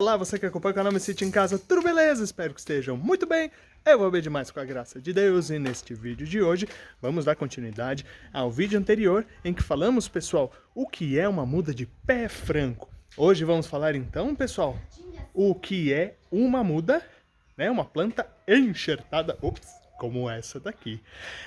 Olá, você que acompanha o canal Me City em Casa, tudo beleza? Espero que estejam muito bem. Eu vou bem demais com a graça de Deus e neste vídeo de hoje vamos dar continuidade ao vídeo anterior em que falamos, pessoal, o que é uma muda de pé franco. Hoje vamos falar então, pessoal, o que é uma muda, né? Uma planta enxertada, como essa daqui.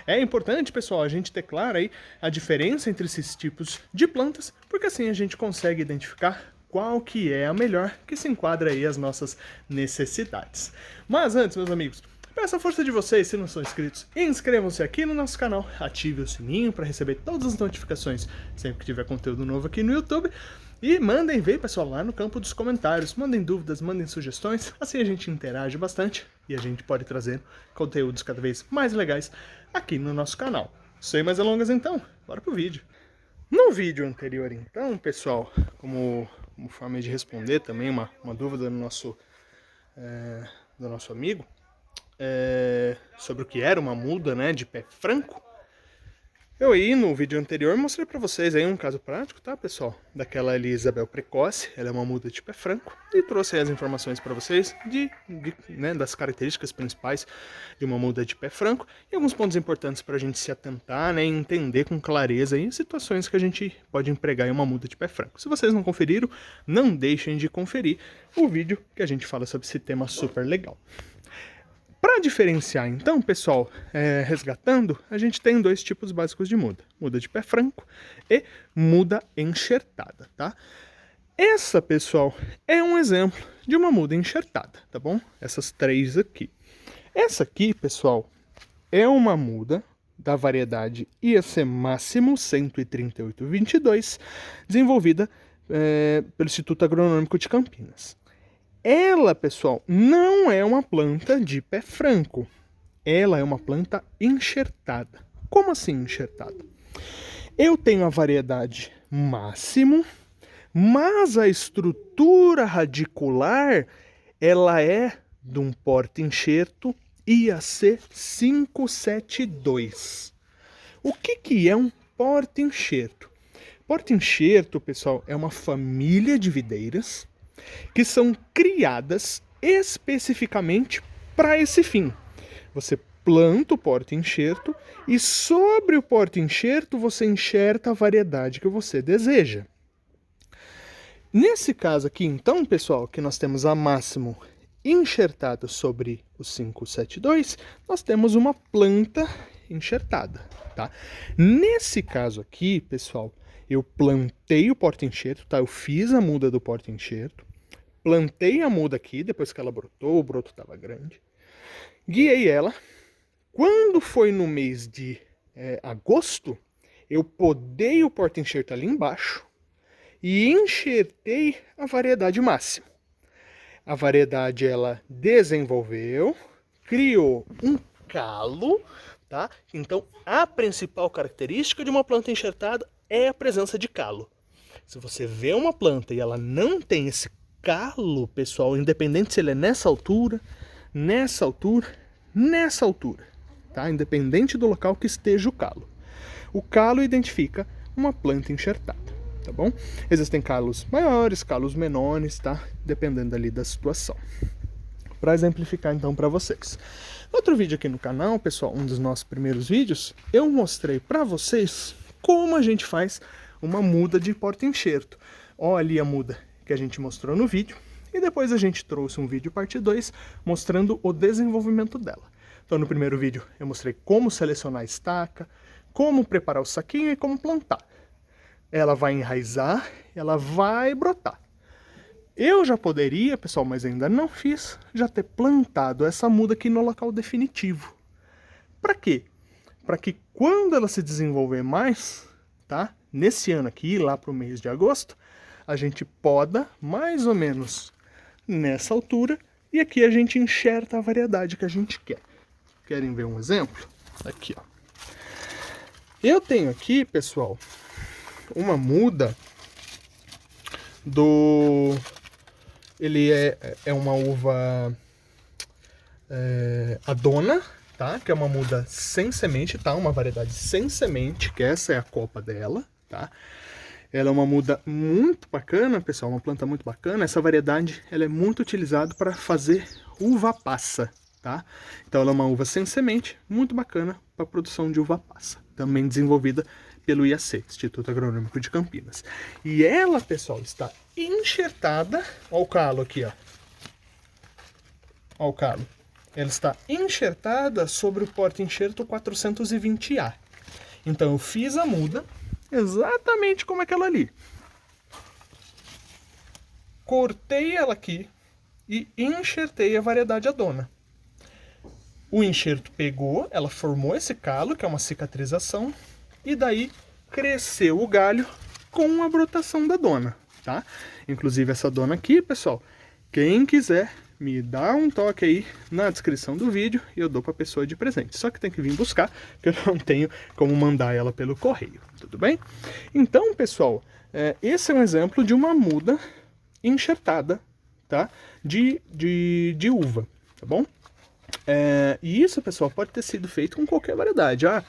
É importante, pessoal, a gente ter claro aí a diferença entre esses tipos de plantas, porque assim a gente consegue identificar qual que é a melhor que se enquadra aí às nossas necessidades. Mas antes, meus amigos, peço a força de vocês, se não são inscritos, inscrevam-se aqui no nosso canal, ative o sininho para receber todas as notificações sempre que tiver conteúdo novo aqui no YouTube. E mandem ver, pessoal, lá no campo dos comentários, mandem dúvidas, mandem sugestões, assim a gente interage bastante e a gente pode trazer conteúdos cada vez mais legais aqui no nosso canal. Sem mais delongas então, bora pro vídeo. No vídeo anterior então, pessoal, como forma de responder também uma dúvida do nosso amigo, sobre o que era uma muda, né, de pé franco, eu aí no vídeo anterior mostrei pra vocês aí um caso prático, tá, pessoal? Daquela ali Isabel Precoce, ela é uma muda de pé franco, e trouxe aí as informações pra vocês né, das características principais de uma muda de pé franco e alguns pontos importantes pra gente se atentar, né, e entender com clareza aí situações que a gente pode empregar em uma muda de pé franco. Se vocês não conferiram, não deixem de conferir o vídeo que a gente fala sobre esse tema super legal. Para diferenciar, então, pessoal, resgatando, a gente tem dois tipos básicos de muda. Muda de pé franco e muda enxertada, tá? Essa, pessoal, é um exemplo de uma muda enxertada, tá bom? Essas três aqui. Essa aqui, pessoal, é uma muda da variedade IAC Máximo 13822, desenvolvida pelo Instituto Agronômico de Campinas. Ela, pessoal, não é uma planta de pé franco. Ela é uma planta enxertada. Como assim enxertada? Eu tenho a variedade máximo, mas a estrutura radicular, ela é de um porta-enxerto IAC 572. O que é um porta-enxerto? Porta-enxerto, pessoal, é uma família de videiras que são criadas especificamente para esse fim. Você planta o porta-enxerto e sobre o porta-enxerto você enxerta a variedade que você deseja. Nesse caso aqui, então, pessoal, que nós temos a máximo enxertada sobre o 572, nós temos uma planta enxertada, tá? Nesse caso aqui, pessoal, eu plantei o porta-enxerto, tá? Eu fiz a muda do porta-enxerto, plantei a muda aqui, depois que ela brotou, o broto estava grande, guiei ela. Quando foi no mês de agosto, eu podei o porta-enxerto ali embaixo e enxertei a variedade máxima. A variedade, ela desenvolveu, criou um calo, tá? Então, a principal característica de uma planta enxertada é a presença de calo. Se você vê uma planta e ela não tem esse calo, pessoal, independente se ele é nessa altura, tá? Independente do local que esteja o calo identifica uma planta enxertada, tá bom? Existem calos maiores, calos menores, tá? Dependendo ali da situação. Para exemplificar então para vocês. Outro vídeo aqui no canal, pessoal, um dos nossos primeiros vídeos, eu mostrei para vocês como a gente faz uma muda de porta-enxerto. Olha ali a muda que a gente mostrou no vídeo, e depois a gente trouxe um vídeo parte 2 mostrando o desenvolvimento dela. Então no primeiro vídeo eu mostrei como selecionar a estaca, como preparar o saquinho e como plantar. Ela vai enraizar, ela vai brotar. Eu já poderia, pessoal, mas ainda não fiz, já ter plantado essa muda aqui no local definitivo. Para quê? Para que quando ela se desenvolver mais, tá? Nesse ano aqui, lá para o mês de agosto, a gente poda mais ou menos nessa altura e aqui a gente enxerta a variedade que a gente quer. Querem ver um exemplo? Aqui, ó. Eu tenho aqui, pessoal, uma muda ele é uma uva Adona, tá? Que é uma muda sem semente, tá? Uma variedade sem semente, que essa é a copa dela, tá? Ela é uma muda muito bacana, pessoal, uma planta muito bacana. Essa variedade ela é muito utilizada para fazer uva passa, tá? Então ela é uma uva sem semente, muito bacana para a produção de uva passa. Também desenvolvida pelo IAC, Instituto Agronômico de Campinas. E ela, pessoal, está enxertada, ó o calo aqui, ó. Ó o calo. Ela está enxertada sobre o porta-enxerto 420A. Então eu fiz a muda exatamente como aquela ali. Cortei ela aqui e enxertei a variedade Adona. O enxerto pegou, ela formou esse calo, que é uma cicatrização, e daí cresceu o galho com a brotação da dona, tá? Inclusive essa dona aqui, pessoal, quem quiser me dá um toque aí na descrição do vídeo e eu dou para a pessoa de presente. Só que tem que vir buscar, porque eu não tenho como mandar ela pelo correio, tudo bem? Então, pessoal, esse é um exemplo de uma muda enxertada, tá? De uva, tá bom? E isso, pessoal, pode ter sido feito com qualquer variedade. Ah,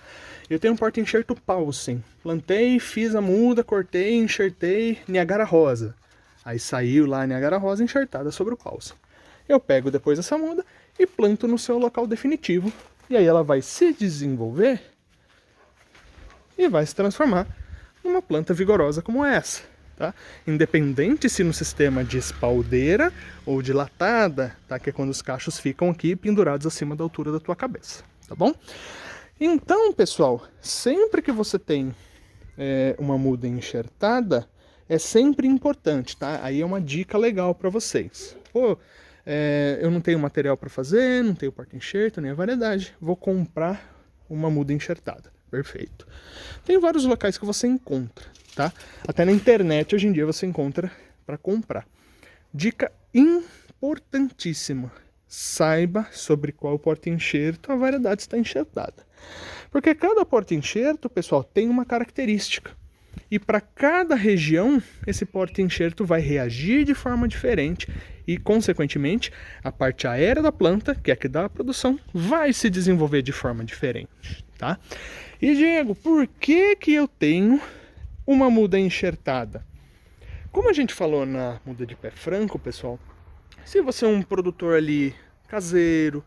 eu tenho um porta-enxerto Paulsen. Plantei, fiz a muda, cortei, enxertei Niagara Rosa. Aí saiu lá a Niagara Rosa enxertada sobre o Paulsen. Eu pego depois essa muda e planto no seu local definitivo. E aí ela vai se desenvolver e vai se transformar numa planta vigorosa como essa. Tá? Independente se no sistema de espaldeira ou de latada, tá? Que é quando os cachos ficam aqui pendurados acima da altura da tua cabeça, tá bom? Então, pessoal, sempre que você tem uma muda enxertada, é sempre importante, tá? Aí é uma dica legal para vocês. Pô, eu não tenho material para fazer, não tenho porta-enxerto, nem a variedade, vou comprar uma muda enxertada. Perfeito. Tem vários locais que você encontra, tá? Até na internet hoje em dia você encontra para comprar. Dica importantíssima: saiba sobre qual porta-enxerto a variedade está enxertada. Porque cada porta-enxerto, pessoal, tem uma característica. E para cada região, esse porta-enxerto vai reagir de forma diferente e, consequentemente, a parte aérea da planta, que é a que dá a produção, vai se desenvolver de forma diferente, tá? E, Diego, por que eu tenho uma muda enxertada? Como a gente falou na muda de pé franco, pessoal, se você é um produtor ali caseiro,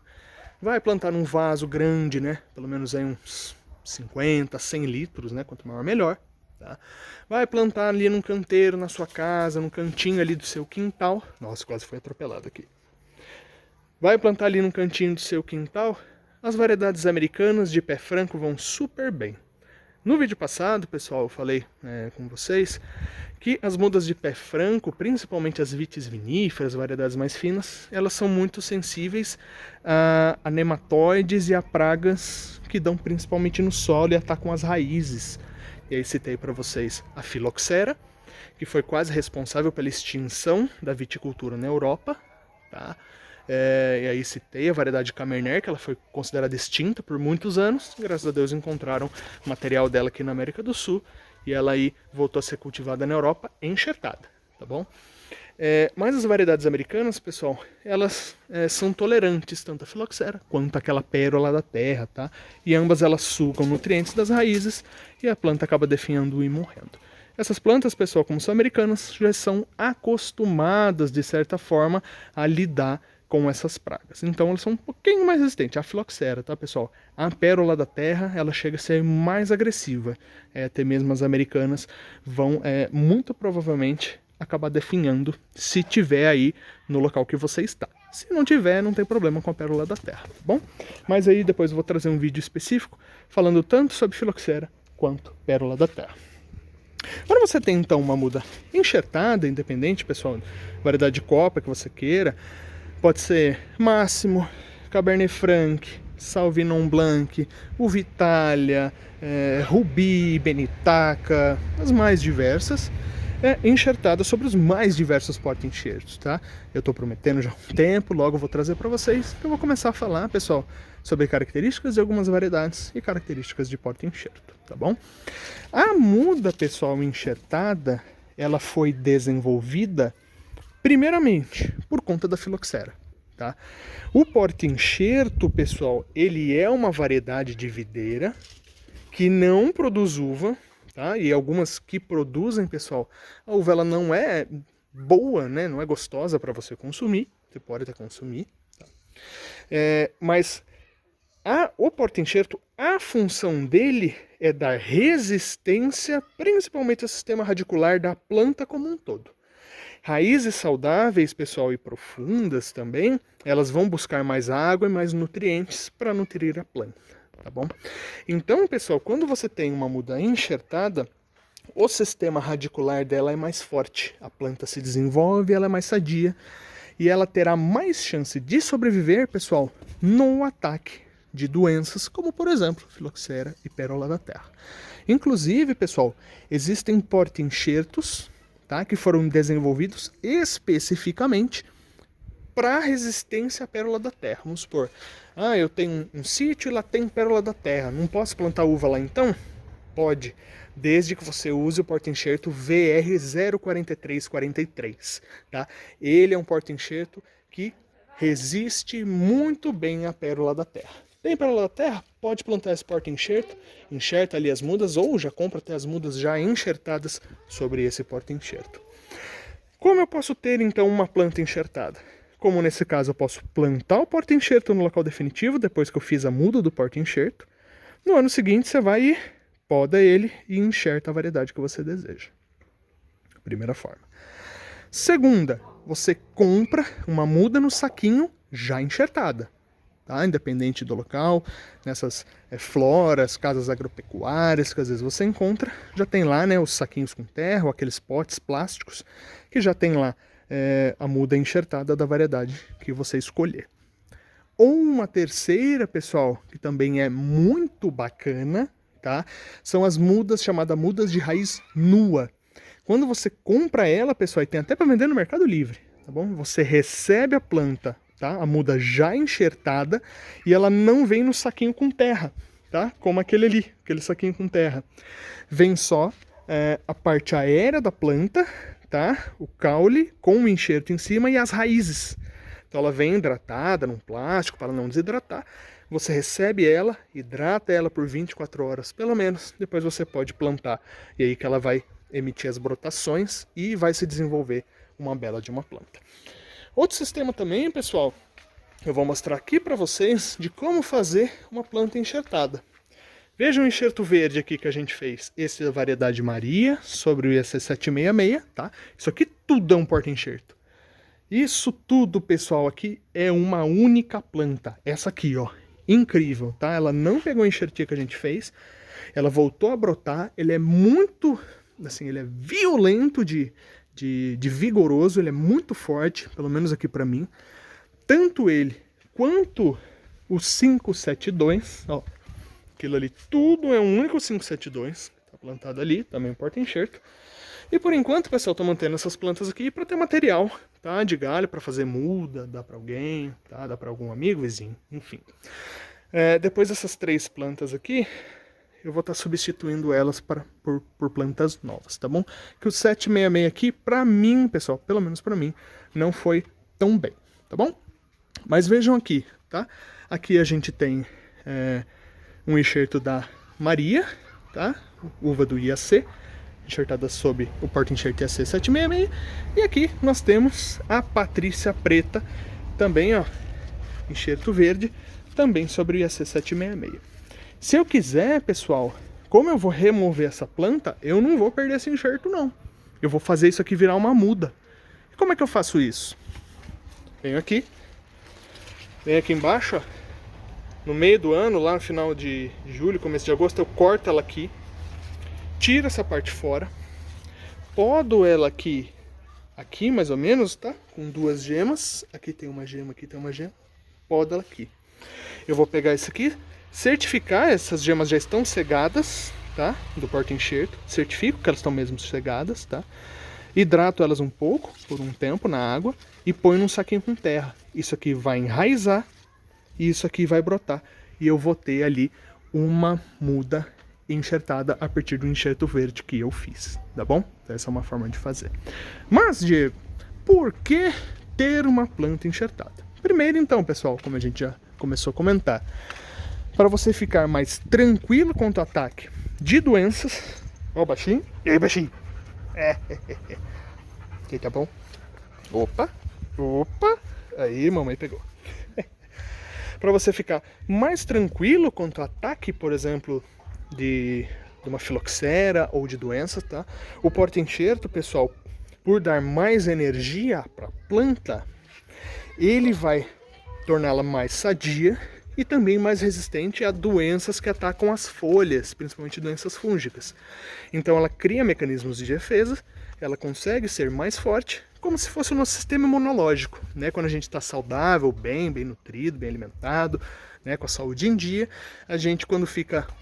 vai plantar num vaso grande, né? Pelo menos aí uns 50, 100 litros, né? Quanto maior, melhor. Tá? Vai plantar ali num canteiro na sua casa, num cantinho ali do seu quintal. Nossa, quase foi atropelado aqui. Vai plantar ali num cantinho do seu quintal. As variedades americanas de pé franco vão super bem. No vídeo passado, pessoal, eu falei com vocês que as mudas de pé franco, principalmente as vitis viníferas, variedades mais finas, elas são muito sensíveis a nematóides e a pragas que dão principalmente no solo e atacam as raízes. E aí citei para vocês a filoxera, que foi quase responsável pela extinção da viticultura na Europa, tá? E aí citei a variedade Cabernet, que ela foi considerada extinta por muitos anos. Graças a Deus encontraram material dela aqui na América do Sul e ela aí voltou a ser cultivada na Europa enxertada, tá bom? Mas as variedades americanas, pessoal, elas são tolerantes tanto à filoxera quanto àquela pérola da terra, tá? E ambas elas sugam nutrientes das raízes e a planta acaba definhando e morrendo. Essas plantas, pessoal, como são americanas, já são acostumadas, de certa forma, a lidar com essas pragas. Então elas são um pouquinho mais resistentes. A filoxera, tá, pessoal? A pérola da terra, ela chega a ser mais agressiva. Até mesmo as americanas vão, muito provavelmente, acabar definhando se tiver aí no local que você está. Se não tiver, não tem problema com a pérola da terra, tá bom? Mas aí depois eu vou trazer um vídeo específico falando tanto sobre filoxera quanto pérola da terra. Quando você tem então uma muda enxertada, independente, pessoal, variedade de copa que você queira, pode ser Máximo, Cabernet Franc, Sauvignon Blanc, Uva Itália, Rubi, Benitaca, as mais diversas, enxertada sobre os mais diversos porta-enxertos, tá? Eu estou prometendo já há um tempo, logo eu vou trazer para vocês, que eu vou começar a falar, pessoal, sobre características de algumas variedades e características de porta-enxerto, tá bom? A muda, pessoal, enxertada, ela foi desenvolvida primeiramente por conta da filoxera, tá? O porta-enxerto, pessoal, ele é uma variedade de videira que não produz uva, tá? E algumas que produzem, pessoal, a uva ela não é boa, né? Não é gostosa para você consumir, você pode até consumir, tá? Mas o porta-enxerto, a função dele é dar resistência, principalmente ao sistema radicular da planta como um todo. Raízes saudáveis, pessoal, e profundas também, elas vão buscar mais água e mais nutrientes para nutrir a planta, tá bom? Então, pessoal, quando você tem uma muda enxertada, o sistema radicular dela é mais forte, a planta se desenvolve, ela é mais sadia e ela terá mais chance de sobreviver, pessoal, no ataque de doenças como, por exemplo, filoxera e pérola da terra. Inclusive, pessoal, existem porta-enxertos, tá, que foram desenvolvidos especificamente para resistência à pérola da terra. Vamos supor, eu tenho um sítio e lá tem pérola da terra, não posso plantar uva lá então? Pode, desde que você use o porta-enxerto VR04343, tá? Ele é um porta-enxerto que resiste muito bem à pérola da terra. Tem pérola da terra? Pode plantar esse porta-enxerto, enxerta ali as mudas ou já compra até as mudas já enxertadas sobre esse porta-enxerto. Como eu posso ter então uma planta enxertada? Como nesse caso eu posso plantar o porta-enxerto no local definitivo, depois que eu fiz a muda do porta-enxerto. No ano seguinte você vai e poda ele e enxerta a variedade que você deseja. Primeira forma. Segunda, você compra uma muda no saquinho já enxertada. Tá? Independente do local, nessas floras, casas agropecuárias que às vezes você encontra, já tem lá, né, os saquinhos com terra, ou aqueles potes plásticos, que já tem lá a muda enxertada da variedade que você escolher. Ou uma terceira, pessoal, que também é muito bacana, tá? São as mudas chamadas mudas de raiz nua. Quando você compra ela, pessoal, e tem até para vender no Mercado Livre, tá bom? Você recebe a planta, tá? A muda já enxertada e ela não vem no saquinho com terra, tá? Como aquele ali, aquele saquinho com terra. Vem só a parte aérea da planta, tá? O caule com o enxerto em cima e as raízes. Então ela vem hidratada num plástico para não desidratar. Você recebe ela, hidrata ela por 24 horas pelo menos, depois você pode plantar. E aí que ela vai emitir as brotações e vai se desenvolver uma bela de uma planta. Outro sistema também, pessoal, eu vou mostrar aqui para vocês de como fazer uma planta enxertada. Veja o enxerto verde aqui que a gente fez. Esse é a variedade Maria sobre o IAC766, tá? Isso aqui tudo é um porta-enxerto. Isso tudo, pessoal, aqui é uma única planta. Essa aqui, ó, incrível, tá? Ela não pegou a enxertia que a gente fez, ela voltou a brotar, ele é muito, assim, ele é violento de vigoroso, ele é muito forte, pelo menos aqui pra mim. Tanto ele quanto o 572, ó, aquilo ali tudo é um único 572, tá plantado ali, também porta-enxerto. E por enquanto, pessoal, tô mantendo essas plantas aqui para ter material, tá? De galho para fazer muda, dá para alguém, tá? Dá para algum amigo, vizinho, enfim. Depois dessas 3 plantas aqui, eu vou estar substituindo elas por plantas novas, tá bom? Que o 766 aqui, para mim, pessoal, pelo menos para mim, não foi tão bem, tá bom? Mas vejam aqui, tá? Aqui a gente tem um enxerto da Maria, tá? Uva do IAC, enxertada sob o porta-enxerto IAC766. E aqui nós temos a Patrícia Preta, também, ó, enxerto verde, também sobre o IAC766. Se eu quiser, pessoal, como eu vou remover essa planta, eu não vou perder esse enxerto, não. Eu vou fazer isso aqui virar uma muda. E como é que eu faço isso? Venho aqui embaixo, ó, no meio do ano, lá no final de julho, começo de agosto, eu corto ela aqui, tiro essa parte fora, podo ela aqui mais ou menos, tá? Com 2 gemas, aqui tem uma gema, aqui tem uma gema, podo ela aqui. Eu vou pegar isso aqui, certificar, essas gemas já estão cegadas, tá? Do porta-enxerto, certifico que elas estão mesmo cegadas, tá? Hidrato elas um pouco, por um tempo, na água, e ponho num saquinho com terra. Isso aqui vai enraizar, e isso aqui vai brotar. E eu vou ter ali uma muda enxertada a partir do enxerto verde que eu fiz, tá bom? Essa é uma forma de fazer. Mas, Diego, por que ter uma planta enxertada? Primeiro, então, pessoal, como a gente já começou a comentar, para você ficar mais tranquilo contra o ataque de doenças, Ó o baixinho. E aí, baixinho? Aqui tá bom? Opa. Aí, mamãe pegou. Para você ficar mais tranquilo quanto ao ataque, por exemplo, de uma filoxera ou de doença, tá? O porta-enxerto, pessoal, por dar mais energia para a planta, ele vai torná-la mais sadia e também mais resistente a doenças que atacam as folhas, principalmente doenças fúngicas. Então ela cria mecanismos de defesa, ela consegue ser mais forte, como se fosse o nosso sistema imunológico, né? Quando a gente está saudável, bem nutrido, bem alimentado, né? Com a saúde em dia, a gente quando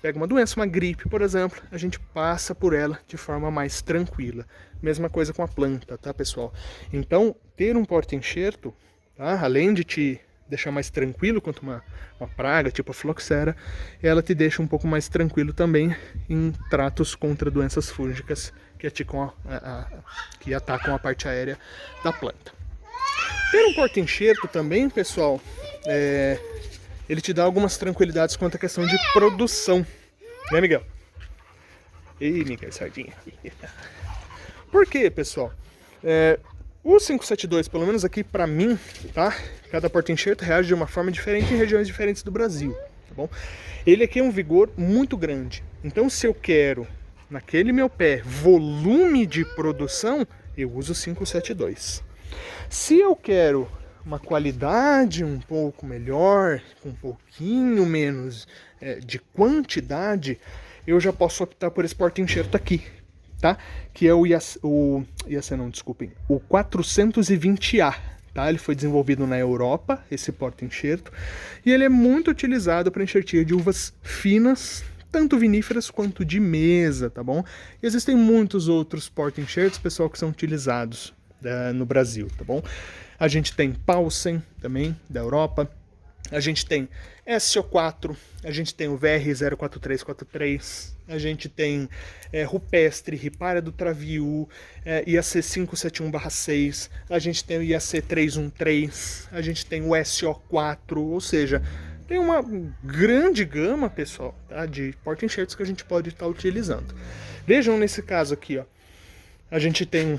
pega uma doença, uma gripe, por exemplo, a gente passa por ela de forma mais tranquila. Mesma coisa com a planta, tá, pessoal? Então, ter um porta-enxerto, tá? Além de te deixar mais tranquilo quanto uma praga, tipo a filoxera, ela te deixa um pouco mais tranquilo também em tratos contra doenças fúngicas que atacam a parte aérea da planta. Ter um porta-enxerto também, pessoal, ele te dá algumas tranquilidades quanto à questão de produção, né, Miguel? Ih, Miguel, sardinha. Por quê, pessoal? O 572, pelo menos aqui pra mim, tá? Cada porta-enxerto reage de uma forma diferente em regiões diferentes do Brasil, tá bom? Ele aqui é um vigor muito grande. Então, se eu quero, naquele meu pé, volume de produção, eu uso o 572. Se eu quero uma qualidade um pouco melhor, com um pouquinho menos de quantidade, eu já posso optar por esse porta-enxerto aqui, tá? Que é o 420A, tá? Ele foi desenvolvido na Europa, esse porta-enxerto, e ele é muito utilizado para enxertia de uvas finas, tanto viníferas quanto de mesa, tá bom? E existem muitos outros porta-enxertos, pessoal, que são utilizados no Brasil, tá bom? A gente tem Paulsen também, da Europa. A gente tem SO4, a gente tem o VR04343, a gente tem Rupestre, Ripária do Traviú, IAC571/6, a gente tem o IAC313, a gente tem o SO4, ou seja, tem uma grande gama, pessoal, tá, de porta-enxertos que a gente pode estar utilizando. Vejam nesse caso aqui, ó, a gente tem um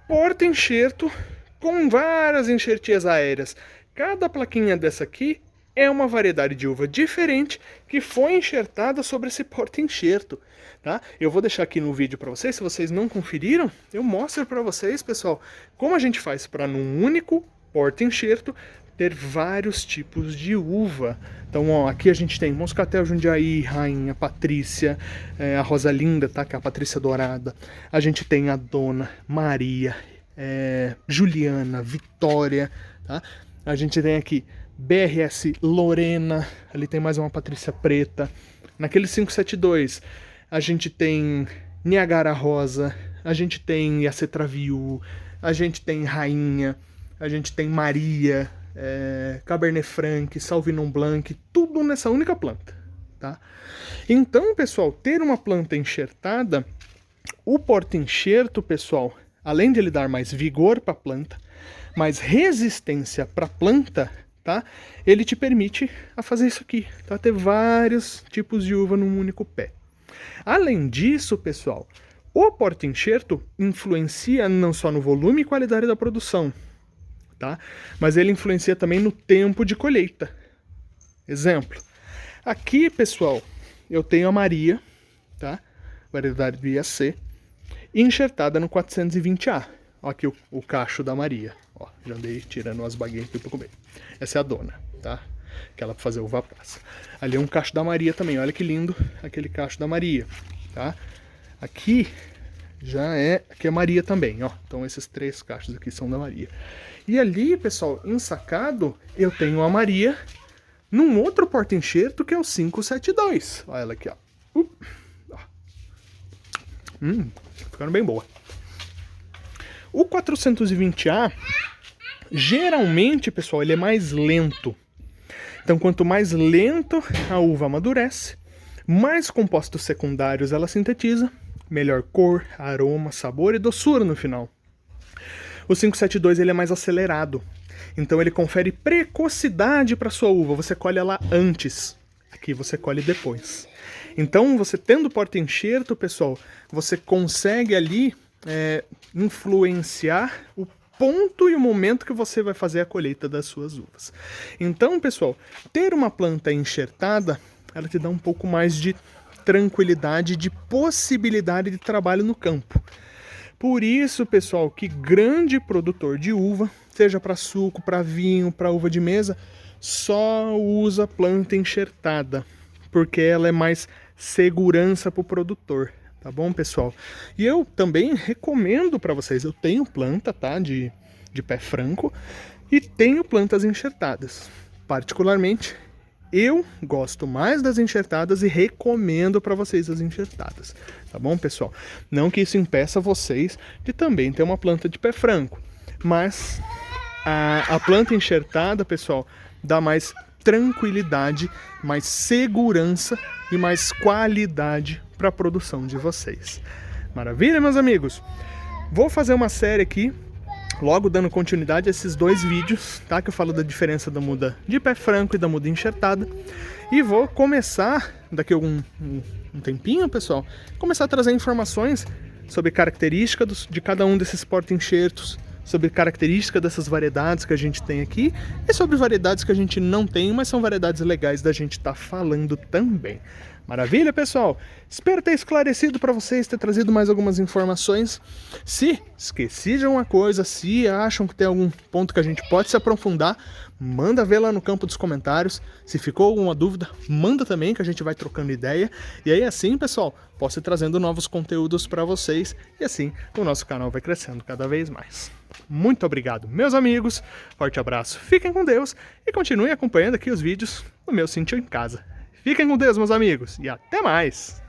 porta-enxerto com várias enxertias aéreas. Cada plaquinha dessa aqui é uma variedade de uva diferente que foi enxertada sobre esse porta-enxerto, tá? Eu vou deixar aqui no vídeo para vocês, se vocês não conferiram, eu mostro para vocês, pessoal, como a gente faz para num único porta-enxerto ter vários tipos de uva. Então, ó, aqui a gente tem Moscatel, Jundiaí, Rainha, Patrícia, a Rosa Linda, tá? Que é a Patrícia Dourada. A gente tem a Dona, Maria, Juliana, Vitória, tá? A gente tem aqui BRS Lorena, ali tem mais uma Patrícia Preta. Naquele 572, a gente tem Niagara Rosa, a gente tem IAC Traviú, a gente tem Rainha, a gente tem Maria, Cabernet Franc, Sauvignon Blanc, tudo nessa única planta, tá? Então, pessoal, ter uma planta enxertada, o porta-enxerto, pessoal, além de ele dar mais vigor para a planta, mais resistência para a planta, tá? Ele te permite a fazer isso aqui, tá? Ter vários tipos de uva num único pé. Além disso, pessoal, o porta-enxerto influencia não só no volume e qualidade da produção, tá? Mas ele influencia também no tempo de colheita. Exemplo, aqui, pessoal, eu tenho a Maria, tá? Variedade do IAC, enxertada no 420A. Ó, aqui o cacho da Maria. Ó, já andei tirando umas baguinhas aqui para comer. Essa é a Dona, tá? Aquela para fazer uva passa. Ali é um cacho da Maria também. Olha que lindo aquele cacho da Maria, tá? Aqui aqui é Maria também, ó. Então esses 3 cachos aqui são da Maria. E ali, pessoal, ensacado, eu tenho a Maria num outro porta-enxerto que é o 572. Olha ela aqui, ó. Ficando bem boa. O 420A, geralmente, pessoal, ele é mais lento. Então, quanto mais lento a uva amadurece, mais compostos secundários ela sintetiza, melhor cor, aroma, sabor e doçura no final. O 572 ele é mais acelerado, então ele confere precocidade para sua uva. Você colhe ela antes, aqui você colhe depois. Então, você tendo porta-enxerto, pessoal, você consegue ali influenciar o ponto e o momento que você vai fazer a colheita das suas uvas. Então, pessoal, ter uma planta enxertada, ela te dá um pouco mais de tranquilidade, de possibilidade de trabalho no campo. Por isso, pessoal, que grande produtor de uva, seja para suco, para vinho, para uva de mesa, só usa planta enxertada, porque ela é mais segurança para o produtor. Tá bom, pessoal? E eu também recomendo para vocês, eu tenho planta, tá, de pé franco e tenho plantas enxertadas. Particularmente, eu gosto mais das enxertadas e recomendo para vocês as enxertadas. Tá bom, pessoal? Não que isso impeça vocês de também ter uma planta de pé franco, mas a planta enxertada, pessoal, dá mais tranquilidade, mais segurança e mais qualidade para a produção de vocês. Maravilha, meus amigos? Vou fazer uma série aqui, logo dando continuidade a esses 2 vídeos, tá? Que eu falo da diferença da muda de pé franco e da muda enxertada. E vou começar, daqui a um tempinho, pessoal, começar a trazer informações sobre características de cada um desses porta-enxertos, sobre características dessas variedades que a gente tem aqui e sobre variedades que a gente não tem, mas são variedades legais da gente estar falando também. Maravilha, pessoal? Espero ter esclarecido para vocês, ter trazido mais algumas informações. Se esqueci de alguma coisa, se acham que tem algum ponto que a gente pode se aprofundar, manda ver lá no campo dos comentários. Se ficou alguma dúvida, manda também, que a gente vai trocando ideia. E aí assim, pessoal, posso ir trazendo novos conteúdos para vocês e assim o nosso canal vai crescendo cada vez mais. Muito obrigado, meus amigos. Forte abraço, fiquem com Deus e continuem acompanhando aqui os vídeos do meu Sítio em Casa. Fiquem com Deus, meus amigos, e até mais!